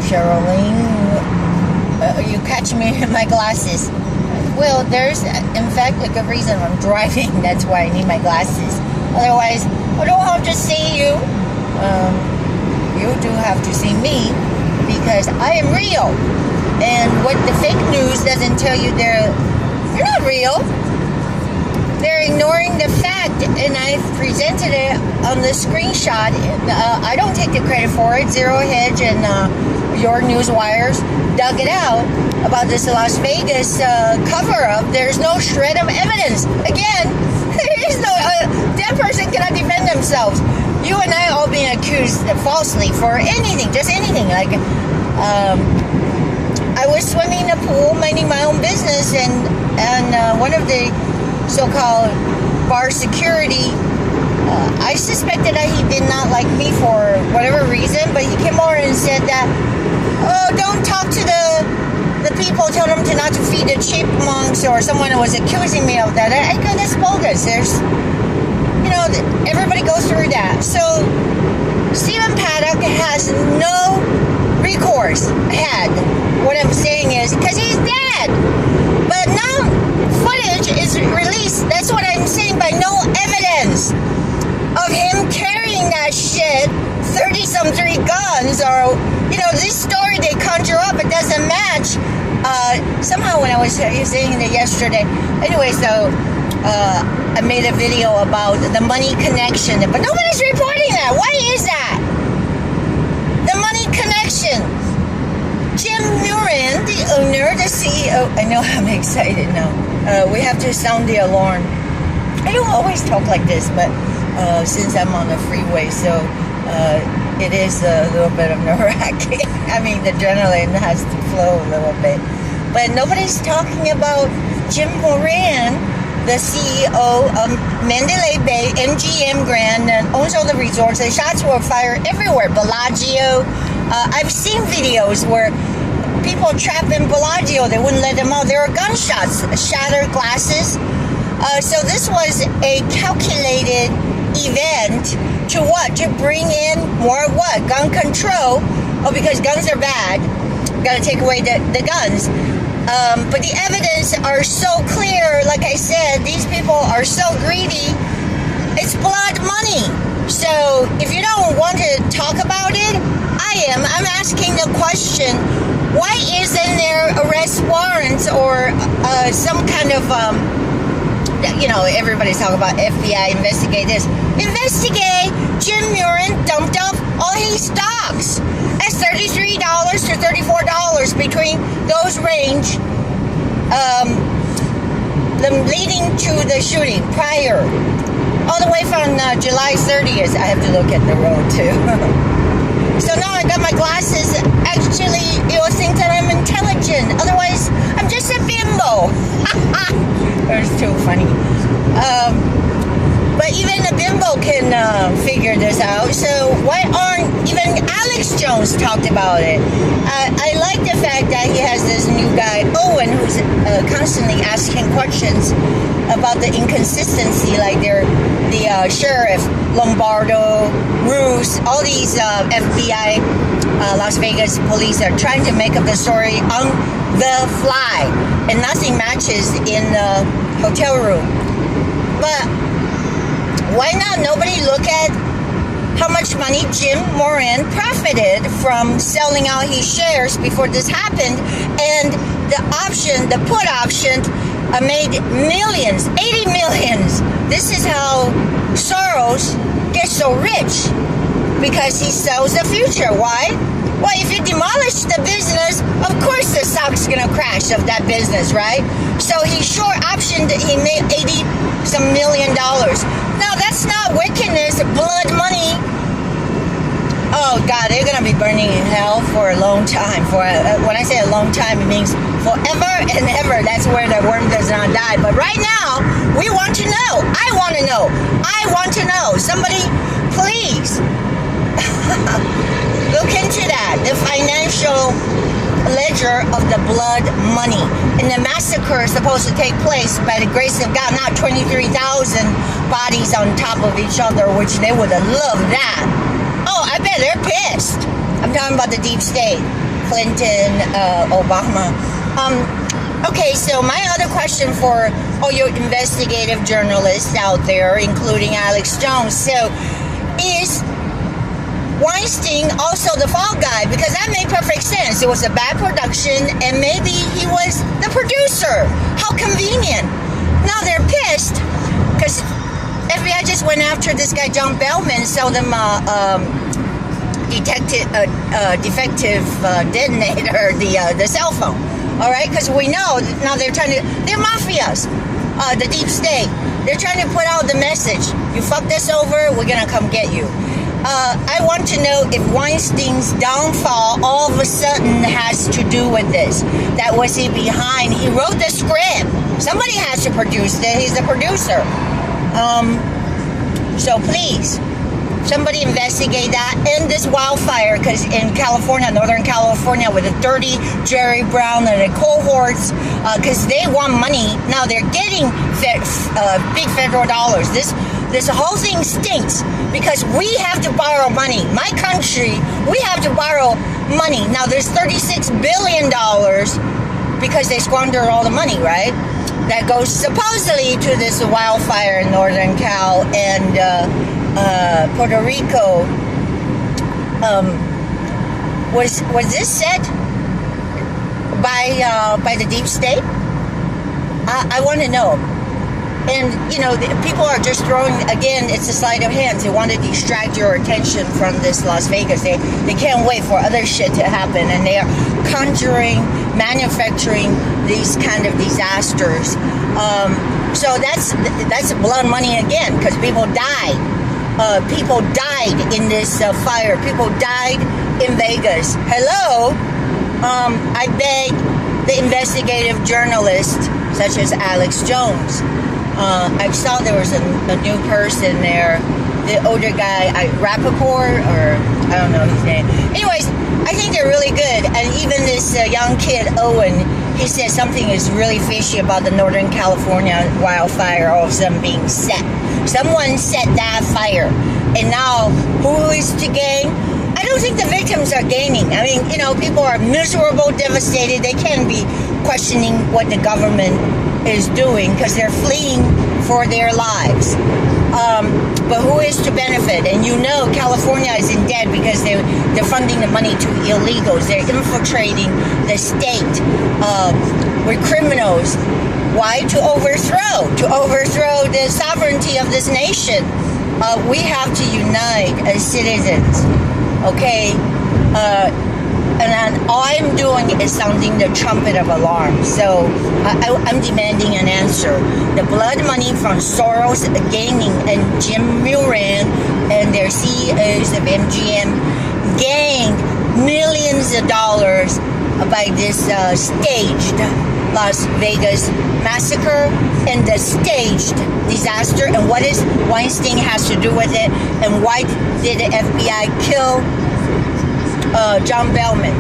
Charlene, you catch me in my glasses. Well, there's, in fact, a good reason I'm driving. That's why I need my glasses. Otherwise, I don't have to see you. You do have to see me because I am real. And what the fake news doesn't tell you, they're not real. They're ignoring the fact, and I've presented it on the screenshot. I don't take the credit for it. Zero Hedge and your newswires dug it out about this Las Vegas cover-up. There's no shred of evidence. Again, there is no... that person cannot defend themselves. You and I all being accused falsely for anything, just anything. Like, I was swimming in a pool, minding my own business, and one of the so-called bar security, I suspected that he did not like me for whatever reason, but he came over and said that, oh, don't talk to the people, tell them not to feed the chipmunks, or someone was accusing me of that. I go, that's bogus. There's, everybody goes through that. So Stephen Paddock has no recourse. What I'm saying is, because he's dead. But now footage is released. That's what I'm saying, by no evidence of him carrying that shit, 30-some-3 guns, or, this story they conjure up, it doesn't match. Somehow when I was saying it yesterday, anyway, so I made a video about the money connection, but nobody's reporting that. Why is that? The money connection. Jim Moran, the owner, the CEO. I know I'm excited now. We have to sound the alarm. I don't always talk like this, but since I'm on the freeway, so it is a little bit of nerve-wracking. I mean, the adrenaline has to flow a little bit. But nobody's talking about Jim Moran, the CEO of Mandalay Bay, MGM Grand, and owns all the resorts. The shots were fired everywhere. Bellagio. I've seen videos where people trapped in Bellagio, they wouldn't let them out. There were gunshots, shattered glasses. So this was a calculated event to what? To bring in more what? Gun control. Oh, because guns are bad. Got to take away the guns. But the evidence are so clear. Like I said, these people are so greedy. It's blood money. So if you don't want to talk about it, I'm asking the question, why isn't there arrest warrants or some kind of, everybody's talking about FBI, investigate this. Investigate Jim Moran dumped up all his stocks. That's $33 to $34 between those range, leading to the shooting prior. All the way from July 30th, I have to look at the road too. So now I got my glasses. Actually, you'll think that I'm intelligent. Otherwise, I'm just a bimbo. That's too funny. But even a bimbo can figure this out. So why aren't even Alex Jones talked about it? I like the fact that he has this new guy, Owen, who's constantly asking questions about the inconsistency, like the sheriff, Lombardo, Roos, all these FBI, Las Vegas police are trying to make up the story on the fly, and nothing matches in the hotel room. But why not nobody look at how much money Jim Moran profited from selling out his shares before this happened, and the put option made millions, 80 millions. This is how Soros gets so rich, because he sells the future. Why? Well, if you demolish the business, of course the stock's gonna crash of that business, right? So he short optioned, he made $80-some million. Now that's not wickedness, blood money. Oh God, they're gonna be burning in hell for a long time. When I say a long time, it means forever and ever. That's where the worm does not die. But right now, we want to know. I want to know. I want to know. Somebody, please look into that. The financial ledger of the blood money. And the massacre is supposed to take place by the grace of God, not 23,000 bodies on top of each other, which they would have loved that. Oh, I bet they're pissed. I'm talking about the deep state. Clinton, Obama. Okay, so my other question for all your investigative journalists out there, including Alex Jones, so is Weinstein also the fall guy? Because that made perfect sense. It was a bad production, and maybe he was the producer. How convenient. Now they're pissed because FBI just went after this guy John Bellman, sold him defective detonator, the cell phone. All right, because we know now they're mafias, the deep state. They're trying to put out the message: you fuck this over, we're gonna come get you. I want to know if Weinstein's downfall all of a sudden has to do with this. That was he behind? He wrote the script. Somebody has to produce it. He's the producer. So please, somebody investigate that. And this wildfire, because in California, Northern California, with the dirty Jerry Brown and the cohorts, because they want money. Now they're getting big federal dollars. This whole thing stinks because we have to borrow money. My country, we have to borrow money. Now there's $36 billion because they squander all the money, right? That goes supposedly to this wildfire in Northern Cal and Puerto Rico. Was this set by the deep state? I want to know. And, you know, people are just throwing, again, it's a sleight of hand. They want to distract your attention from this Las Vegas. They can't wait for other shit to happen. And they are conjuring, manufacturing these kind of disasters. So that's blood money again, because people died. People died in this fire. People died in Vegas. Hello? I beg the investigative journalists, such as Alex Jones. I saw there was a new person there, the older guy, Rappaport, or I don't know his name. Anyways, I think they're really good. And even this young kid, Owen, he said something is really fishy about the Northern California wildfire all of a sudden being set. Someone set that fire. And now, who is to gain? I don't think the victims are gaining. I mean, you know, people are miserable, devastated. They can't be questioning what the government is doing because they're fleeing for their lives. But who is to benefit? And you know California is in debt because they're funding the money to illegals. They're infiltrating the state with criminals. Why? To overthrow the sovereignty of this nation. We have to unite as citizens, okay? And all I'm doing is sounding the trumpet of alarm. So I'm demanding an answer. The blood money from Soros Gaming and Jim Moran and their CEOs of MGM gained millions of dollars by this staged Las Vegas massacre and the staged disaster. And what is Weinstein has to do with it? And why did the FBI kill John Bellman?